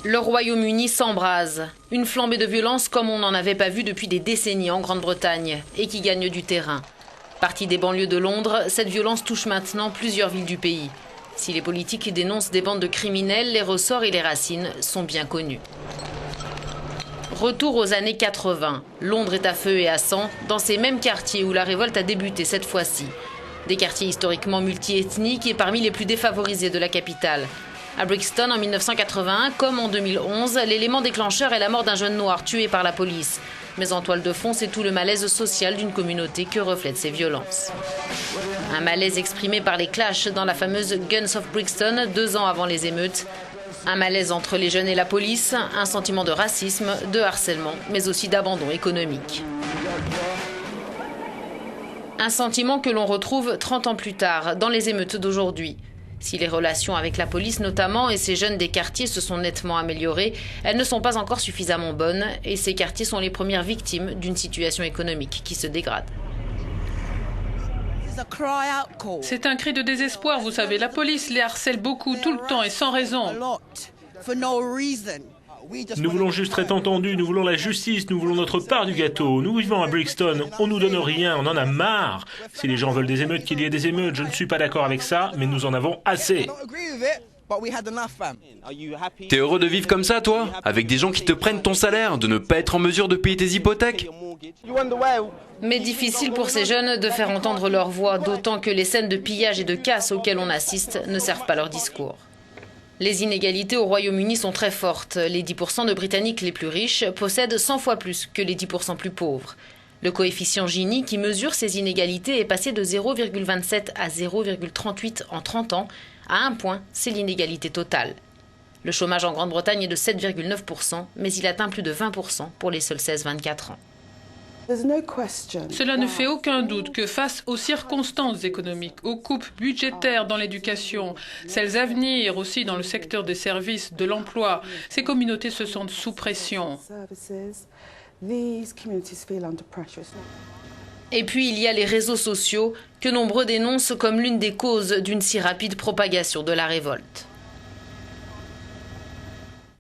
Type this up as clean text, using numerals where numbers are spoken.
Le Royaume-Uni s'embrase. Une flambée de violence comme on n'en avait pas vu depuis des décennies en Grande-Bretagne et qui gagne du terrain. Partie des banlieues de Londres, cette violence touche maintenant plusieurs villes du pays. Si les politiques dénoncent des bandes de criminels, les ressorts et les racines sont bien connus. Retour aux années 80. Londres est à feu et à sang, dans ces mêmes quartiers où la révolte a débuté cette fois-ci. Des quartiers historiquement multiethniques et parmi les plus défavorisés de la capitale. À Brixton, en 1981, comme en 2011, l'élément déclencheur est la mort d'un jeune noir tué par la police. Mais en toile de fond, c'est tout le malaise social d'une communauté que reflètent ces violences. Un malaise exprimé par les clashs dans la fameuse Guns of Brixton, 2 ans avant les émeutes. Un malaise entre les jeunes et la police, un sentiment de racisme, de harcèlement, mais aussi d'abandon économique. Un sentiment que l'on retrouve 30 ans plus tard, dans les émeutes d'aujourd'hui. Si les relations avec la police notamment et ces jeunes des quartiers se sont nettement améliorées, elles ne sont pas encore suffisamment bonnes et ces quartiers sont les premières victimes d'une situation économique qui se dégrade. C'est un cri de désespoir, vous savez. La police les harcèle beaucoup, tout le temps et sans raison. Nous voulons juste être entendus, nous voulons la justice, nous voulons notre part du gâteau. Nous vivons à Brixton, on nous donne rien, on en a marre. Si les gens veulent des émeutes, qu'il y ait des émeutes, je ne suis pas d'accord avec ça, mais nous en avons assez. T'es heureux de vivre comme ça, toi? Avec des gens qui te prennent ton salaire, de ne pas être en mesure de payer tes hypothèques? Mais difficile pour ces jeunes de faire entendre leur voix, d'autant que les scènes de pillage et de casse auxquelles on assiste ne servent pas leur discours. Les inégalités au Royaume-Uni sont très fortes. Les 10% de Britanniques les plus riches possèdent 100 fois plus que les 10% plus pauvres. Le coefficient Gini qui mesure ces inégalités est passé de 0,27 à 0,38 en 30 ans. À 1 point, c'est l'inégalité totale. Le chômage en Grande-Bretagne est de 7,9%, mais il atteint plus de 20% pour les seuls 16-24 ans. Cela ne fait aucun doute que face aux circonstances économiques, aux coupes budgétaires dans l'éducation, celles à venir aussi dans le secteur des services, de l'emploi, ces communautés se sentent sous pression. Et puis il y a les réseaux sociaux que nombreux dénoncent comme l'une des causes d'une si rapide propagation de la révolte.